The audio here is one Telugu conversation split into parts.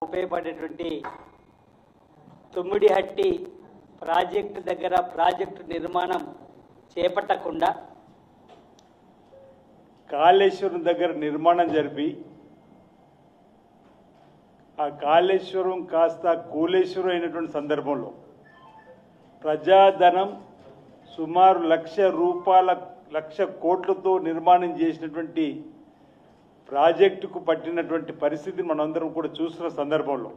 ఉపయోగపడేటువంటి తుమ్మిడిహట్టి ప్రాజెక్టు దగ్గర ప్రాజెక్టు నిర్మాణం చేపట్టకుండా కాళేశ్వరం దగ్గర నిర్మాణం జరిపి ఆ కాళేశ్వరం కాస్త కూలేశ్వరం అయినటువంటి సందర్భంలో ప్రజాధనం సుమారు లక్ష కోట్లతో నిర్మాణం చేసినటువంటి ప్రాజెక్టుకు పట్టినటువంటి పరిస్థితిని మనందరం కూడా చూస్తున్న సందర్భంలో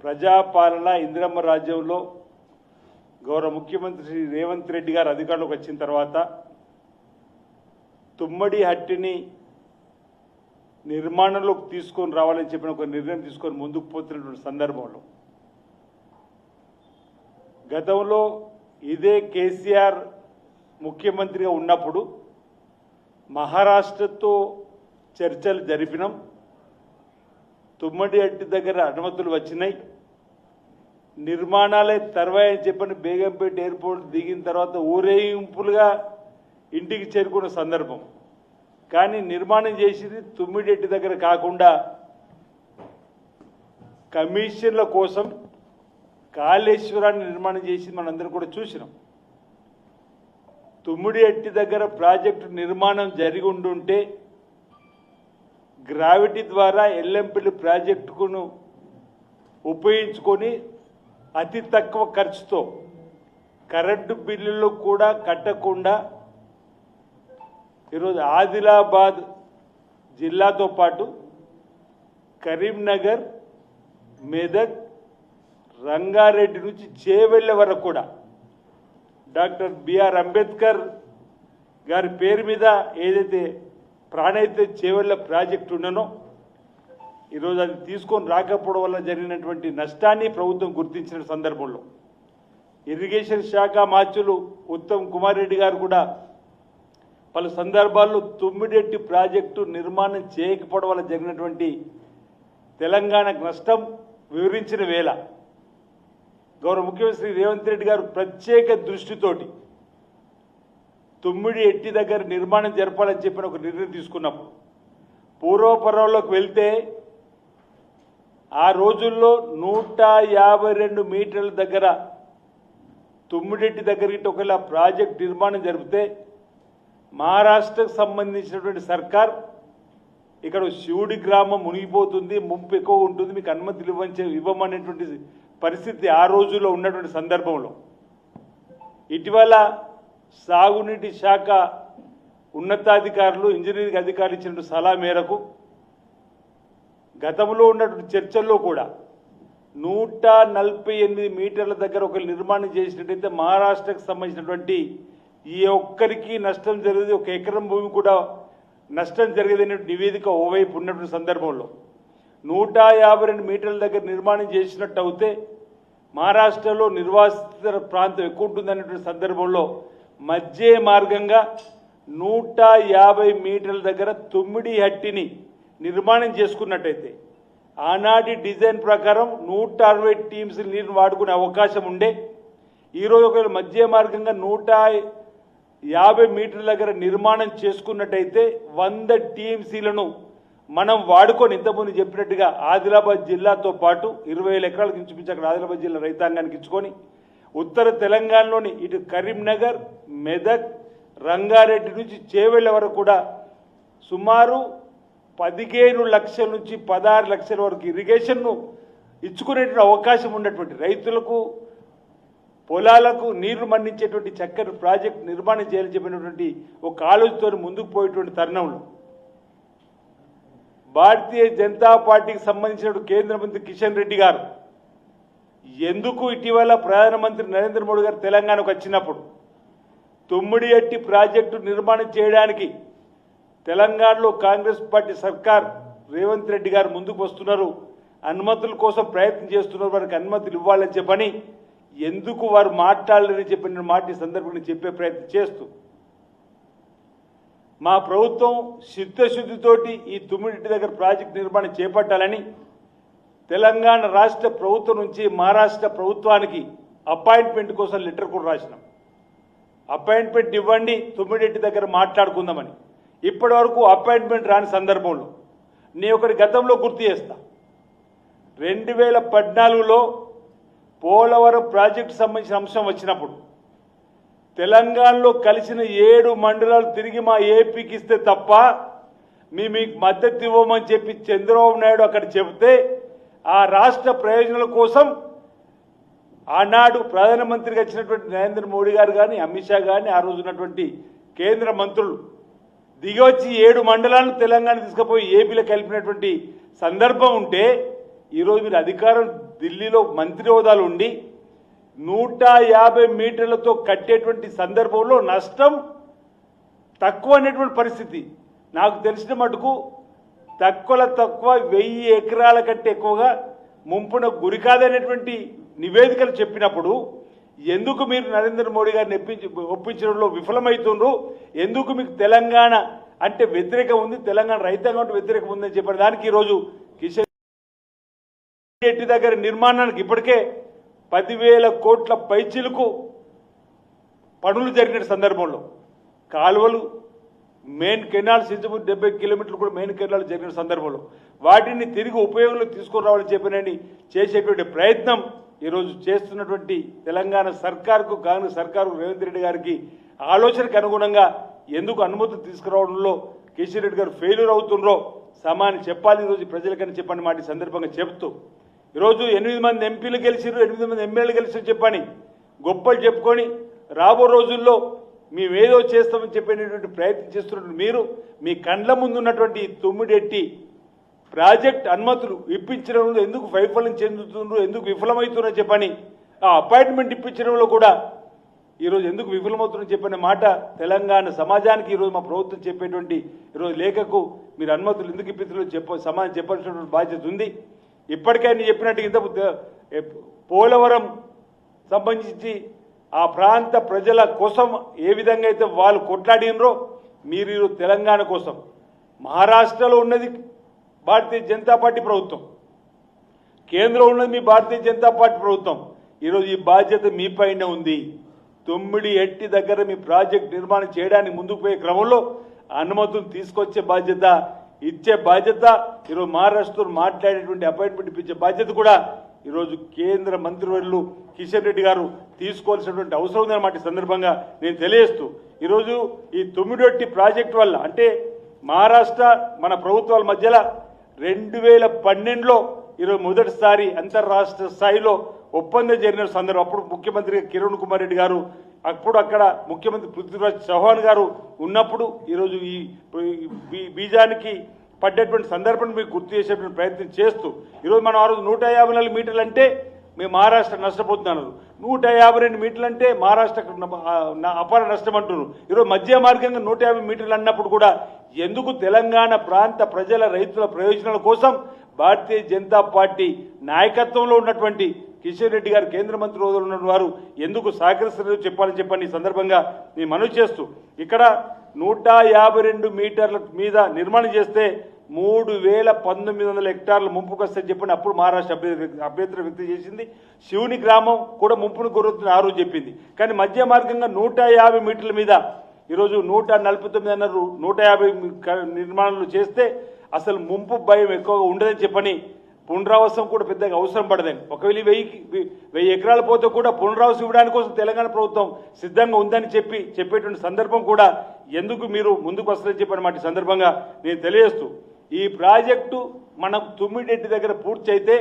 ప్రజాపాలన ఇందిరమ్మ రాజ్యంలో గౌరవ ముఖ్యమంత్రి శ్రీ రేవంత్ రెడ్డి గారు అధికారంలోకి వచ్చిన తర్వాత తుమ్మడిహట్టిని నిర్మాణంలోకి తీసుకొని రావాలని చెప్పిన ఒక నిర్ణయం తీసుకొని ముందుకు పోతున్నటువంటి సందర్భంలో గతంలో ఇదే కేసీఆర్ ముఖ్యమంత్రిగా ఉన్నప్పుడు మహారాష్ట్రతో చర్చలు జరిపినాం. తుమ్మడిహట్టి దగ్గర అనుమతులు వచ్చినాయి, నిర్మాణాలే తర్వాయని చెప్పని బేగంపేట ఎయిర్పోర్ట్ దిగిన తర్వాత ఊరేగింపులుగా ఇంటికి చేరుకున్న సందర్భం. కానీ నిర్మాణం చేసింది తుమ్మిడిహట్టి దగ్గర కాకుండా కమిషన్ల కోసం కాళేశ్వరాన్ని నిర్మాణం చేసి మనందరం కూడా చూసినాం. తుమ్మిడిహట్టి దగ్గర ప్రాజెక్టు నిర్మాణం జరిగి ఉండుంటే గ్రావిటీ ద్వారా ఎల్లంపల్లి ప్రాజెక్టును ఉపయోగించుకొని అతి తక్కువ ఖర్చుతో కరెంటు బిల్లులు కూడా కట్టకుండా ఈరోజు ఆదిలాబాద్ జిల్లాతో పాటు కరీంనగర్, మెదక్, రంగారెడ్డి నుంచి చేవెళ్ళ వరకు కూడా డాక్టర్ బిఆర్ అంబేద్కర్ గారి పేరు మీద ఏదైతే ప్రాణైతే చేవెళ్ళ ప్రాజెక్టు ఉన్ననో ఈరోజు అది తీసుకొని రాకపోవడం వల్ల జరిగినటువంటి నష్టాన్ని ప్రభుత్వం గుర్తించిన సందర్భంలో ఇరిగేషన్ శాఖ మార్చులు ఉత్తమ్ కుమార్ రెడ్డి గారు కూడా పలు సందర్భాల్లో తుమ్మిడిహట్టి ప్రాజెక్టు నిర్మాణం చేయకపోవడం వల్ల జరిగినటువంటి తెలంగాణకు నష్టం వివరించిన వేళ గౌరవ ముఖ్యమంత్రి రేవంత్ రెడ్డి గారు ప్రత్యేక దృష్టితోటి తుమ్మిడిహట్టి దగ్గర నిర్మాణం జరపాలని చెప్పిన ఒక నిర్ణయం తీసుకున్నప్పుడు పూర్వపరంలోకి వెళ్తే ఆ రోజుల్లో 152 మీటర్ల దగ్గర తుమ్మిడిహట్టి దగ్గరికి ఒకవేళ ప్రాజెక్ట్ నిర్మాణం జరిపితే మహారాష్ట్రకు సంబంధించినటువంటి సర్కార్ ఇక్కడ శివుడి గ్రామం మునిగిపోతుంది, ముంపు ఎక్కువ ఉంటుంది, మీకు అనుమతులు ఇవ్వమనేటువంటి పరిస్థితి ఆ రోజుల్లో ఉన్నటువంటి సందర్భంలో ఇటీవల సాగునీటి శాఖ ఉన్నతాధికారులు ఇంజనీరింగ్ అధికారులు ఇచ్చిన సలహా మేరకు గతంలో ఉన్నటువంటి చర్చల్లో కూడా 148 మీటర్ల దగ్గర ఒక నిర్మాణం చేసినట్టయితే మహారాష్ట్రకు సంబంధించినటువంటి ఈ ఒక్కరికి నష్టం జరిగేది, ఒక ఎకరం భూమి కూడా నష్టం జరిగేదనే నివేదిక ఓవైపు ఉన్నటువంటి సందర్భంలో 152 మీటర్ల దగ్గర నిర్మాణం చేసినట్టు అయితే మహారాష్ట్రలో నిర్వాసిత ప్రాంతం ఎక్కువ ఉంటుందనేటువంటి సందర్భంలో మధ్య మార్గంగా 150 మీటర్ల దగ్గర తుమ్మిడిహట్టిని నిర్మాణం చేసుకున్నట్టయితే ఆనాటి డిజైన్ ప్రకారం 160 టీమ్స్ నీరు వాడుకునే అవకాశం ఉండే. ఈరోజు ఒకవేళ మధ్య మార్గంగా 150 మీటర్ల దగ్గర నిర్మాణం చేసుకున్నట్టయితే 100 టీఎంసీలను మనం వాడుకొని ఇంతకుముందు చెప్పినట్టుగా ఆదిలాబాద్ జిల్లాతో పాటు 20,000 ఎకరాలకు ఇంచుమించి అక్కడ ఆదిలాబాద్ జిల్లా రైతాంగానికి ఇచ్చుకొని ఉత్తర తెలంగాణలోని ఇటు కరీంనగర్, మెదక్, రంగారెడ్డి నుంచి చేవెళ్ళ వరకు కూడా సుమారు 15 లక్షల నుంచి 16 లక్షల వరకు ఇరిగేషన్ను ఇచ్చుకునేటువంటి అవకాశం ఉన్నటువంటి రైతులకు పొలాలకు నీరు మళ్లించేటువంటి చక్కని ప్రాజెక్టు నిర్మాణం చేయాలని చెప్పినటువంటి ఒక ఆలోచనతో ముందుకు పోయేటువంటి తరుణంలో భారతీయ జనతా పార్టీకి సంబంధించిన కేంద్ర మంత్రి కిషన్ రెడ్డి గారు ఎందుకు ఇటీవల ప్రధానమంత్రి నరేంద్ర మోడీ గారు తెలంగాణకు వచ్చినప్పుడు తుమ్మిడిహట్టి ప్రాజెక్టు నిర్మాణం చేయడానికి తెలంగాణలో కాంగ్రెస్ పార్టీ సర్కార్ రేవంత్ రెడ్డి గారు ముందుకు వస్తున్నారు, అనుమతుల కోసం ప్రయత్నం చేస్తున్నారు, వారికి అనుమతులు ఇవ్వాలని చెప్పని ఎందుకు వారు మాట్లాడలేదని చెప్పిన మాట ఈ సందర్భంగా చెప్పే ప్రయత్నం చేస్తూ మా ప్రభుత్వం చిత్తశుద్ధితోటి ఈ తుమ్మిడిహట్టి దగ్గర ప్రాజెక్టు నిర్మాణం చేపట్టాలని తెలంగాణ రాష్ట్ర ప్రభుత్వం నుంచి మహారాష్ట్ర ప్రభుత్వానికి అపాయింట్మెంట్ కోసం లెటర్ కూడా రాసినాం. అపాయింట్మెంట్ ఇవ్వండి, తుమ్మిడిహట్టి దగ్గర మాట్లాడుకుందామని. ఇప్పటి వరకు అపాయింట్మెంట్ రాని సందర్భంలో నేను ఒకటి గతంలో గుర్తు చేస్తా. 2014లో పోలవరం ప్రాజెక్టు సంబంధించిన అంశం వచ్చినప్పుడు తెలంగాణలో కలిసిన 7 మండలాలు తిరిగి మా ఏపీకి ఇస్తే తప్ప మీకు మద్దతు ఇవ్వమని చెప్పి చంద్రబాబు నాయుడు అక్కడ చెబితే ఆ రాష్ట్ర ప్రయోజనాల కోసం ఆనాడు ప్రధానమంత్రిగా వచ్చినటువంటి నరేంద్ర మోడీ గారు కానీ అమిత్ షా కానీ ఆ రోజు ఉన్నటువంటి కేంద్ర మంత్రులు దిగొచ్చి 7 మండలాలను తెలంగాణ తీసుకుపోయి ఏపీలో కలిపినటువంటి సందర్భం ఉంటే ఈరోజు మీరు అధికారం ఢిల్లీలో మంత్రి హోదాలు ఉండి 150 మీటర్లతో కట్టేటువంటి సందర్భంలో నష్టం తక్కువ అనేటువంటి పరిస్థితి. నాకు తెలిసిన మటుకు తక్కువ 1000 ఎకరాల కంటే ఎక్కువగా ముంపున గురి కాదనేటువంటి నివేదికలు చెప్పినప్పుడు ఎందుకు మీరు నరేంద్ర మోడీ గారిని ఒప్పించడంలో విఫలమవుతుండ్రు? ఎందుకు మీకు తెలంగాణ అంటే వ్యతిరేకం ఉంది, తెలంగాణ రైతాంగం అంటే వ్యతిరేకం ఉందని చెప్పిన దానికి ఈరోజు కిషన్ రెడ్డి దగ్గర నిర్మాణానికి ఇప్పటికే 10,000 కోట్ల పైచిలకు పనులు జరిగిన సందర్భంలో కాలువలు మెయిన్ కెనాల్స్ 70 కిలోమీటర్లు కూడా మెయిన్ కెనాల్ జరిగిన సందర్భంలో వాటిని తిరిగి ఉపయోగంలో తీసుకొని రావాలని చెప్పినని చేసేటువంటి ప్రయత్నం ఈరోజు చేస్తున్నటువంటి తెలంగాణ సర్కార్కు కాంగ్రెస్ సర్కారు రేవంత్ రెడ్డి గారికి ఆలోచనకు అనుగుణంగా ఎందుకు అనుమతులు తీసుకురావడంలో కిషన్ రెడ్డి గారు ఫెయిల్యూర్ అవుతుండ్రో సమానం చెప్పాలి ఈరోజు ప్రజలకని చెప్పని మాట సందర్భంగా చెబుతూ ఈరోజు 8 మంది ఎంపీలు గెలిచిరు, 8 మంది ఎమ్మెల్యేలు గెలిచి చెప్పని గొప్పలు చెప్పుకొని రాబో రోజుల్లో మేమేదో చేస్తామని చెప్పేటువంటి ప్రయత్నం చేస్తున్నటువంటి మీరు మీ కండ్ల ముందు ఉన్నటువంటి తుమ్మిడెట్టి ప్రాజెక్ట్ అనుమతులు ఇప్పించడంలో ఎందుకు వైఫల్యం చెందుతుండ్రు, ఎందుకు విఫలమవుతున్నారని చెప్పని ఆ అపాయింట్మెంట్ ఇప్పించడంలో కూడా ఈరోజు ఎందుకు విఫలమవుతుందని చెప్పిన మాట తెలంగాణ సమాజానికి ఈరోజు మా ప్రభుత్వం చెప్పేటువంటి ఈరోజు లేఖకు మీరు అనుమతులు ఎందుకు ఇప్పించడం సమాజం చెప్పాల్సినటువంటి బాధ్యత ఉంది. ఇప్పటికే నేను చెప్పినట్టు ఇంత పోలవరం సంబంధించి ఆ ప్రాంత ప్రజల కోసం ఏ విధంగా అయితే వాళ్ళు కొట్లాడినరో మీరు తెలంగాణ కోసం మహారాష్ట్రలో ఉన్నది భారతీయ జనతా పార్టీ ప్రభుత్వం, కేంద్రంలో ఉన్నది మీ భారతీయ జనతా పార్టీ ప్రభుత్వం. ఈరోజు ఈ బాధ్యత మీ పైన ఉంది. 9 ఎట్టి దగ్గర మీ ప్రాజెక్ట్ నిర్మాణం చేయడానికి ముందుకు పోయే క్రమంలో అనుమతులు తీసుకొచ్చే బాధ్యత ఇచ్చే బాధ్యత ఈరోజు మహారాష్ట్రలో మాట్లాడేటువంటి అపాయింట్మెంట్ ఇప్పించే బాధ్యత కూడా ఈరోజు కేంద్ర మంత్రివర్యులు కిషన్ రెడ్డి గారు తీసుకోవాల్సినటువంటి అవసరం ఉందన్నమాట సందర్భంగా నేను తెలియజేస్తూ ఈరోజు ఈ తుమ్మిడొట్టి ప్రాజెక్టు వల్ల అంటే మహారాష్ట్ర మన ప్రభుత్వాల మధ్యలో 2012లో ఈరోజు మొదటిసారి అంతర్రాష్ట్ర స్థాయిలో ఒప్పందం జరిగిన సందర్భం అప్పుడు ముఖ్యమంత్రిగా కిరణ్ కుమార్ రెడ్డి గారు అప్పుడు అక్కడ ముఖ్యమంత్రి పృథ్వీరాజ్ చౌహాన్ గారు ఉన్నప్పుడు ఈరోజు ఈ బీజానికి పడ్డటువంటి సందర్భాన్ని మీకు గుర్తు చేసేటువంటి ప్రయత్నం చేస్తూ ఈరోజు మనం ఆ రోజు 154 మీటర్లు అంటే మేము మహారాష్ట్ర నష్టపోతున్నారు, 152 మీటర్లు అంటే మహారాష్ట్రకు అపార నష్టం అంటున్నారు. ఈరోజు మధ్య మార్గంగా 150 మీటర్లు అన్నప్పుడు కూడా ఎందుకు తెలంగాణ ప్రాంత ప్రజల రైతుల ప్రయోజనాల కోసం భారతీయ జనతా పార్టీ నాయకత్వంలో ఉన్నటువంటి కిషన్ రెడ్డి గారు కేంద్ర మంత్రి హోదాలో ఉన్న వారు ఎందుకు సహకరిస్తారో చెప్పాలని చెప్పని ఈ సందర్భంగా నేను మనవి చేస్తూ ఇక్కడ 152 మీటర్ల మీద నిర్మాణం చేస్తే 3,1900 హెక్టార్ల ముంపుకు వస్తాయని చెప్పని అప్పుడు మహారాష్ట్ర అభ్యంతరం వ్యక్తం చేసింది. శివుని గ్రామం కూడా ముంపును గురవుతుంది ఆ రోజు చెప్పింది. కానీ మధ్య మార్గంగా 150 మీటర్ల మీద ఈరోజు 149 అన్నారు. 150 నిర్మాణాలు చేస్తే అసలు ముంపు భయం ఎక్కువగా ఉండదని చెప్పని పునరావాసం కూడా పెద్దగా అవసరం పడదని, ఒకవేళ 1000 ఎకరాలు పోతే కూడా పునరావాసం ఇవ్వడానికి కోసం తెలంగాణ ప్రభుత్వం సిద్ధంగా ఉందని చెప్పేటువంటి సందర్భం కూడా ఎందుకు మీరు ముందుకు వస్తారని చెప్పిన సందర్భంగా నేను తెలియజేస్తూ ఈ ప్రాజెక్టు మనం తుమ్మిడెట్టి దగ్గర పూర్తి అయితే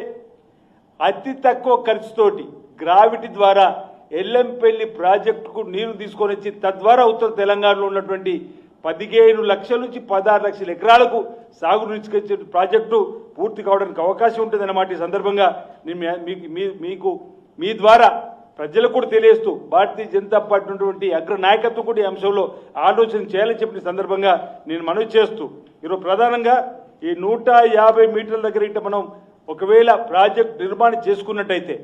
అతి తక్కువ ఖర్చుతోటి గ్రావిటీ ద్వారా ఎల్లంపల్లి ప్రాజెక్టుకు నీరు తీసుకొని వచ్చి తద్వారా ఉత్తర తెలంగాణలో ఉన్నటువంటి 15 లక్షల నుంచి 16 లక్షల ఎకరాలకు సాగు తీసుకొచ్చే ప్రాజెక్టు పూర్తి కావడానికి అవకాశం ఉంటుందన్నమాట. ఈ సందర్భంగా మీకు మీ ద్వారా ప్రజలకు కూడా తెలియజేస్తూ భారతీయ జనతా పార్టీ ఉన్నటువంటి అగ్ర నాయకత్వం కూడా ఈ అంశంలో ఆలోచన చేయాలని చెప్పిన సందర్భంగా నేను మనవి చేస్తూ ఈరోజు ప్రధానంగా ఈ 150 మీటర్ల దగ్గర ఇట్లా మనం ఒకవేళ ప్రాజెక్ట్ నిర్మాణం చేసుకున్నట్టయితే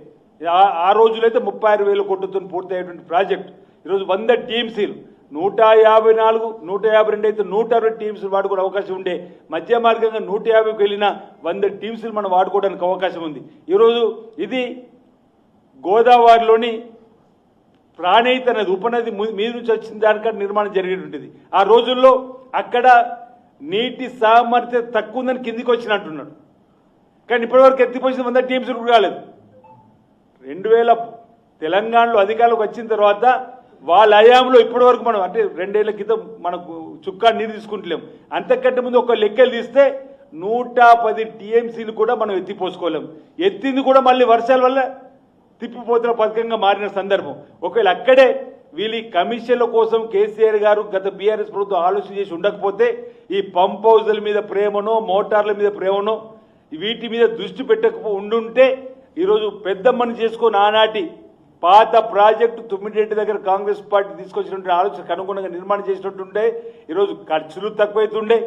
ఆ రోజులైతే 36,000 కోట్లతో పూర్తి అయ్యేటువంటి ప్రాజెక్ట్ ఈరోజు 100 టీమ్సీలు 154, 152 అయితే 160 టీమ్స్ వాడుకునే అవకాశం ఉండే. మధ్య మార్గంగా 150కి వెళ్ళిన 100 టీమ్స్లు మనం వాడుకోవడానికి అవకాశం ఉంది. ఈరోజు ఇది గోదావరిలోని ప్రాణహిత నది ఉపనది మీద నుంచి వచ్చిన దానికంటే నిర్మాణం జరిగేటువంటిది. ఆ రోజుల్లో అక్కడ నీటి సామర్థ్యత తక్కువ ఉందని కిందికి వచ్చినట్టున్నాడు. కానీ ఇప్పటివరకు ఎత్తిపోసిన 100 టీఎంసీ కూడా కాలేదు. 2000 తెలంగాణలో అధికారులకు వచ్చిన తర్వాత వాళ్ళ హయాంలో ఇప్పటివరకు మనం అంటే 2 ఏళ్ల క్రితం మనకు చుక్కా నీరు తీసుకుంటలేం. అంతకంటే ముందు ఒక లెక్కలు తీస్తే 110 టీఎంసీలు కూడా మనం ఎత్తిపోసుకోలేం. ఎత్తింది కూడా మళ్ళీ వర్షాల వల్ల తిప్పిపోతున్న పథకంగా మారిన సందర్భం. ఒకవేళ అక్కడే వీళ్ళు కమిషన్ల కోసం కేసీఆర్ గారు గత బీఆర్ఎస్ ప్రభుత్వం ఆలోచన చేసి ఉండకపోతే ఈ పంప్ హౌజుల మీద ప్రేమనో మోటార్ల మీద ప్రేమనో వీటి మీద దృష్టి పెట్టకపో ఉండుంటే ఈరోజు పెద్దమ్మని చేసుకొని ఆనాటి పాత ప్రాజెక్టు తుమ్మిడిరెడ్డి దగ్గర కాంగ్రెస్ పార్టీ తీసుకొచ్చినటువంటి ఆలోచనకు అనుగుణంగా నిర్మాణం చేసినట్టుంటే ఈరోజు ఖర్చులు తక్కువైతుండే,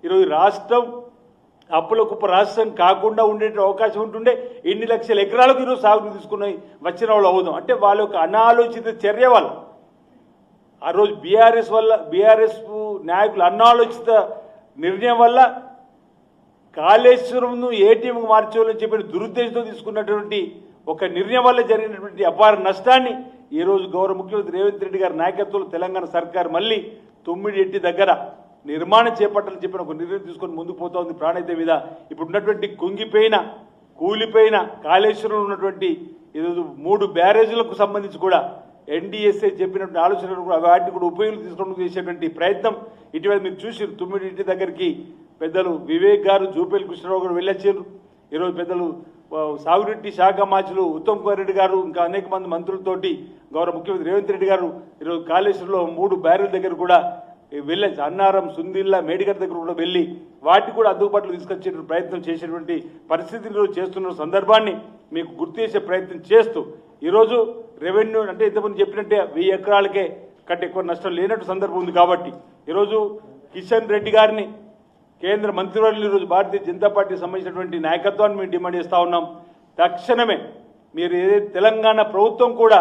ఈరోజు రాష్ట్రం అప్పుల కుప్ప రాష్ట్రం కాకుండా ఉండే అవకాశం ఉంటుండే. ఎన్ని లక్షల ఎకరాలకు ఈరోజు సాగు తీసుకుని వచ్చిన వాళ్ళు అవుదాం అంటే వాళ్ళ యొక్క అనాలోచిత చర్య వల్ల ఆ రోజు బీఆర్ఎస్ నాయకులు అనాలోచిత నిర్ణయం వల్ల కాళేశ్వరంను ఏటీఎంకు మార్చేవాళ్ళని చెప్పిన దురుద్దేశంతో తీసుకున్నటువంటి ఒక నిర్ణయం వల్ల జరిగినటువంటి అపార నష్టాన్ని ఈరోజు గౌరవ ముఖ్యమంత్రి రేవంత్ రెడ్డి గారి నాయకత్వంలో తెలంగాణ సర్కార్ మళ్ళీ తుమ్మిడిరెడ్డి దగ్గర నిర్మాణం చేపట్టాలని చెప్పిన ఒక నిర్ణయం తీసుకొని ముందుకు పోతా ఉంది. ప్రాణహిత మీద ఇప్పుడు ఉన్నటువంటి కుంగిపోయిన కూలిపోయిన కాళేశ్వరంలో ఉన్నటువంటి ఈరోజు 3 బ్యారేజీలకు సంబంధించి కూడా ఎన్డీఎస్ఏ చెప్పినటువంటి ఆలోచనలు కూడా వాటిని కూడా ఉపయోగం తీసుకోవడం చేసేటువంటి ప్రయత్నం ఇటీవల మీరు చూసి తుమ్మిడిరెడ్డి దగ్గరికి పెద్దలు వివేక్ గారు జూపేలి కృష్ణరావు గారు వెళ్ళొచ్చారు. ఈరోజు పెద్దలు సాగునీటి శాఖ మాచులు ఉత్తమ్ కుమార్ రెడ్డి గారు ఇంకా అనేక మంది మంత్రులతోటి గౌరవ ముఖ్యమంత్రి రేవంత్ రెడ్డి గారు ఈరోజు కాళేశ్వరంలో 3 బ్యారేజ్ దగ్గర కూడా వెళ్ళొచ్చు. అన్నారం, సుందిల్లా, మేడిగడ్డ దగ్గర కూడా వెళ్ళి వాటిని కూడా అందుబాటులో తీసుకొచ్చే ప్రయత్నం చేసేటువంటి పరిస్థితులు చేస్తున్న సందర్భాన్ని మీకు గుర్తు చేసే ప్రయత్నం చేస్తూ ఈరోజు రెవెన్యూ అంటే ఇంతకుముందు చెప్పినట్టే 1000 ఎకరాలకే కంటే ఎక్కువ నష్టం లేనట్టు సందర్భం ఉంది. కాబట్టి ఈరోజు కిషన్ రెడ్డి గారిని కేంద్ర మంత్రివర్యులు ఈరోజు భారతీయ జనతా పార్టీకి సంబంధించినటువంటి నాయకత్వాన్ని మేము డిమాండ్ చేస్తూ ఉన్నాం. తక్షణమే మీరు ఏదైతే తెలంగాణ ప్రభుత్వం కూడా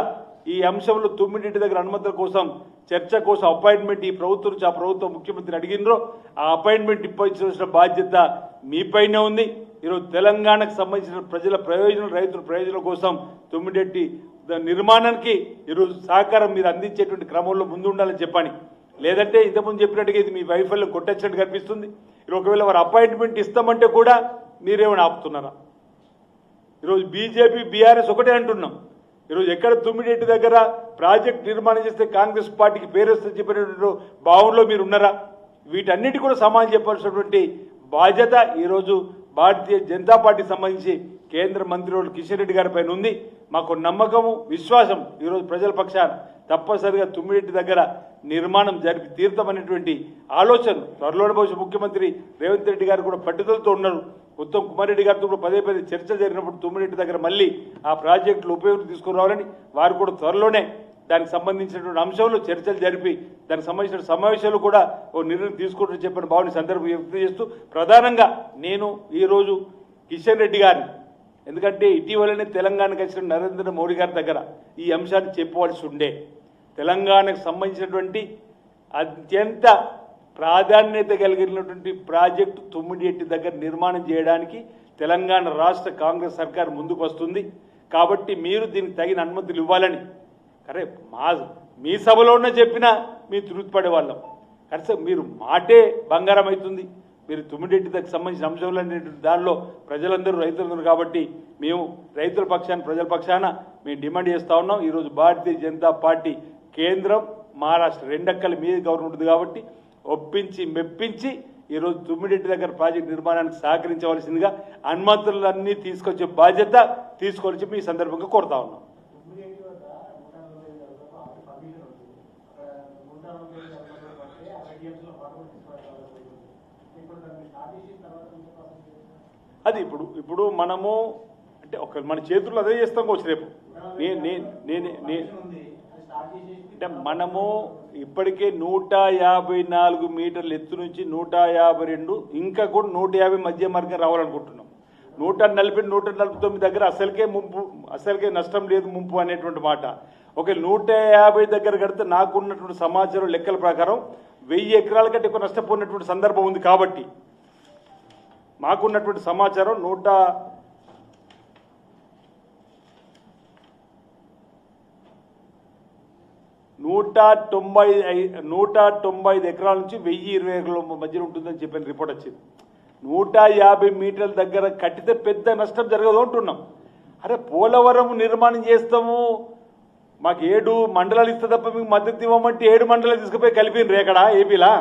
ఈ అంశంలో తుమ్మిడిరెడ్డి దగ్గర అనుమతుల కోసం చర్చ కోసం అపాయింట్మెంట్ ఈ ప్రభుత్వం నుంచి ఆ ప్రభుత్వం ముఖ్యమంత్రిని అడిగినరో ఆ అపాయింట్మెంట్ ఇప్పించాల్సిన బాధ్యత మీపైనే ఉంది. ఈరోజు తెలంగాణకు సంబంధించిన ప్రజల ప్రయోజనం రైతుల ప్రయోజనం కోసం తుమ్మిడిరెడ్డి నిర్మాణానికి ఈరోజు సహకారం మీరు అందించేటువంటి క్రమంలో ముందు ఉండాలని చెప్పని, లేదంటే ఇంతకుముందు చెప్పినట్టుగా ఇది మీ వైఫల్యం కొట్టచ్చినట్టు కనిపిస్తుంది. ఒకవేళ వారు అపాయింట్మెంట్ ఇస్తామంటే కూడా మీరేమైనా ఆపుతున్నారా? ఈరోజు బీజేపీ బీఆర్ఎస్ ఒకటే అంటున్నాం. ఈరోజు ఎక్కడ తుమ్మిడిరెడ్డి దగ్గర ప్రాజెక్ట్ నిర్మాణం చేస్తే కాంగ్రెస్ పార్టీకి పేరు వస్తుంది చెప్పినటువంటి భావనలో మీరు ఉన్నారా? వీటన్నిటి కూడా సమాధానం చెప్పాల్సినటువంటి బాధ్యత ఈరోజు భారతీయ జనతా పార్టీకి సంబంధించి కేంద్ర మంత్రి కిషన్ రెడ్డి గారి పైన ఉంది. మాకు నమ్మకము విశ్వాసం ఈరోజు ప్రజల పక్షాన తప్పనిసరిగా తుమ్మిడిరెడ్డి దగ్గర నిర్మాణం జరిపి తీర్థమనేటువంటి ఆలోచన త్వరలోనే భవిష్యత్ ముఖ్యమంత్రి రేవంత్ రెడ్డి గారు కూడా పట్టుదలతో ఉన్నారు. ఉత్తమ్ కుమార్ రెడ్డి గారితో కూడా పదే చర్చలు జరిగినప్పుడు తుమ్మిడిరెడ్డి దగ్గర మళ్ళీ ఆ ప్రాజెక్టులు ఉపయోగం తీసుకురావాలని వారు కూడా త్వరలోనే దానికి సంబంధించినటువంటి అంశంలో చర్చలు జరిపి దానికి సంబంధించిన సమావేశాలు కూడా ఓ నిర్ణయం తీసుకుంటారని చెప్పిన భావన సందర్భం వ్యక్తం చేస్తూ ప్రధానంగా నేను ఈరోజు కిషన్ రెడ్డి గారిని, ఎందుకంటే ఇటీవలనే తెలంగాణకు వచ్చిన నరేంద్ర మోడీ గారి దగ్గర ఈ అంశాన్ని చెప్పవలసి ఉండే, తెలంగాణకు సంబంధించినటువంటి అత్యంత ప్రాధాన్యత కలిగినటువంటి ప్రాజెక్టు తుమ్మిడిరెడ్డి దగ్గర నిర్మాణం చేయడానికి తెలంగాణ రాష్ట్ర కాంగ్రెస్ సర్కార్ ముందుకు వస్తుంది. కాబట్టి మీరు దీనికి తగిన అనుమతులు ఇవ్వాలని అరే మీ సభలోనే చెప్పినా మీ తృప్తిపడే వాళ్ళం. కనీసం మీరు మాటే బంగారం అవుతుంది. మీరు తుమ్మిడిరెడ్డి దగ్గర సంబంధించిన అంశంలో దానిలో ప్రజలందరూ రైతులందరూ కాబట్టి మేము రైతుల పక్షాన ప్రజల పక్షాన మేము డిమాండ్ చేస్తూ ఉన్నాం. ఈరోజు భారతీయ జనతా పార్టీ కేంద్రం మహారాష్ట్ర రెండక్కల మీద గవర్నమెంట్ ఉంది కాబట్టి ఒప్పించి మెప్పించి ఈరోజు తుమ్మిడిరెడ్డి దగ్గర ప్రాజెక్టు నిర్మాణానికి సహకరించవలసిందిగా అనుమతులన్నీ తీసుకొచ్చే బాధ్యత తీసుకోవాలని చెప్పి ఈ సందర్భంగా కోరుతా ఉన్నాం. అది ఇప్పుడు మనము అంటే ఒక మన చేతుల్లో అదే చేస్తాం కోవచ్చు. రేపు అంటే మనము ఇప్పటికే 154 మీటర్ల ఎత్తు నుంచి 152 ఇంకా కూడా 150 మధ్య మార్గం రావాలనుకుంటున్నాం. 140, 149 దగ్గర అసలుకే నష్టం లేదు ముంపు అనేటువంటి మాట. ఒక 150 దగ్గర కడితే నాకున్నటువంటి సమాచారం లెక్కల ప్రకారం 1000 ఎకరాల కంటే ఎక్కువ నష్టపోయినటువంటి సందర్భం ఉంది. కాబట్టి మాకున్నటువంటి సమాచారం 154 195 ఎకరాల నుంచి 1020 ఎకరాల మధ్యలో ఉంటుందని చెప్పిన రిపోర్ట్ వచ్చింది. 150 మీటర్ల దగ్గర కట్టితే పెద్ద నష్టం జరగదు అంటున్నాం. అరే పోలవరం నిర్మాణం చేస్తాము, మాకు 7 మండలాలు ఇస్తే తప్ప మీకు మద్దతు ఇవ్వమంటే 7 మండలాలు తీసుకుపోయి కలిపిన రేకడా ఏపీలా?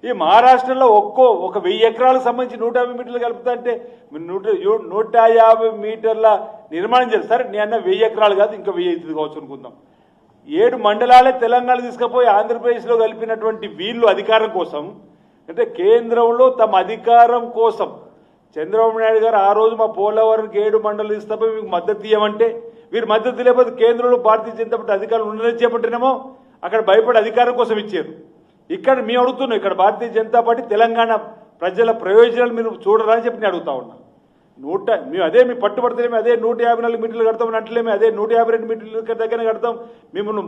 ఈ మహారాష్ట్రలో ఒక 1000 ఎకరాలకు సంబంధించి 150 మీటర్లు కలుపుతా అంటే 150 మీటర్ల నిర్మాణం చేస్తారు. సరే నేను అన్న 1000 ఎకరాలు కాదు, ఇంకా 1000 అవుతుంది కావచ్చు అనుకుందాం. 7 మండలాలే తెలంగాణ తీసుకుపోయి ఆంధ్రప్రదేశ్లో కలిపినటువంటి వీళ్ళు అధికారం కోసం, అంటే కేంద్రంలో తమ అధికారం కోసం చంద్రబాబు నాయుడు గారు ఆ రోజు మా పోలవరంకి 7 మండలాలు ఇస్తే మీకు మద్దతు ఇవ్వమంటే, వీరు మద్దతు లేకపోతే కేంద్రంలో భారతీయ జనతా పార్టీ అధికారులు ఉండదని చెప్పంటేనేమో అక్కడ భయపడి అధికారం కోసం ఇచ్చారు. ఇక్కడ మేము అడుగుతున్నాం, ఇక్కడ భారతీయ జనతా పార్టీ తెలంగాణ ప్రజల ప్రయోజనాలు మీరు చూడరా అని చెప్పి నేను అడుగుతా ఉన్నా. మేము పట్టుబడితేనేమి అదే 154 మీటర్లు కడతామని అంటలేమే, అదే 152 మీటర్ల దగ్గర కడతాం. మిమ్మల్ని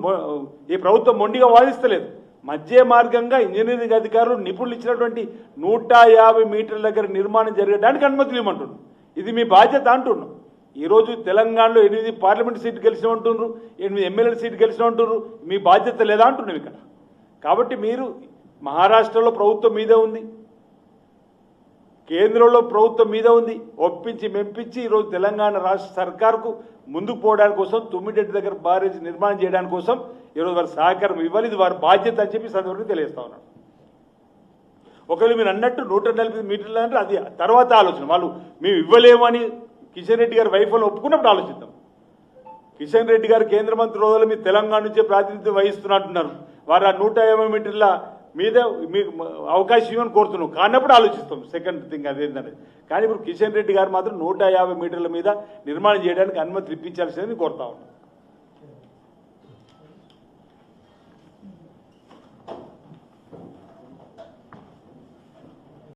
ఈ ప్రభుత్వం మొండిగా వాదిస్తలేదు. మధ్య మార్గంగా ఇంజనీరింగ్ అధికారులు నిపుణులు ఇచ్చినటువంటి 150 మీటర్ల దగ్గర నిర్మాణం జరగడానికి అనుమతులు ఇవ్వమంటున్నాం. ఇది మీ బాధ్యత అంటున్నాం. ఈరోజు తెలంగాణలో 8 పార్లమెంట్ సీట్లు గెలిచిన అంటున్నారు, 8 ఎమ్మెల్యేల సీట్లు గెలిచిన అంటున్నారు. మీ బాధ్యత లేదా అంటున్నాం ఇక్కడ. కాబట్టి మీరు మహారాష్ట్రలో ప్రభుత్వం మీదే ఉంది, కేంద్రంలో ప్రభుత్వం మీద ఉంది. ఒప్పించి మెంపించి ఈరోజు తెలంగాణ రాష్ట్ర సర్కార్కు ముందుకు పోవడానికి కోసం తుమ్మిడెడ్డి దగ్గర బ్యారేజ్ నిర్మాణం చేయడానికి కోసం ఈరోజు వారి సహకారం ఇవ్వాలి. ఇది వారి బాధ్యత అని చెప్పి సందర్భంగా తెలియజేస్తా ఉన్నాను. ఒకవేళ మీరు అన్నట్టు 140 మీటర్లు అంటే అది తర్వాత ఆలోచన. వాళ్ళు మేము ఇవ్వలేమని కిషన్ రెడ్డి గారి వైఫల్యం ఒప్పుకున్నప్పుడు ఆలోచిద్దాం. కిషన్ రెడ్డి గారు కేంద్ర మంత్రి రోజులు మీరు తెలంగాణ నుంచే ప్రాతినిధ్యం వహిస్తున్నట్టున్నారు. వారు ఆ 150 మీటర్ల మీద మీకు అవకాశం ఇవ్వని కోరుతున్నాం. కానప్పుడు ఆలోచిస్తాం. సెకండ్ థింగ్ అదేంటంటే, కానీ ఇప్పుడు కిషన్ రెడ్డి గారు మాత్రం 150 మీటర్ల మీద నిర్మాణం చేయడానికి అనుమతి ఇప్పించాల్సిందని కోరుతా ఉన్నాం.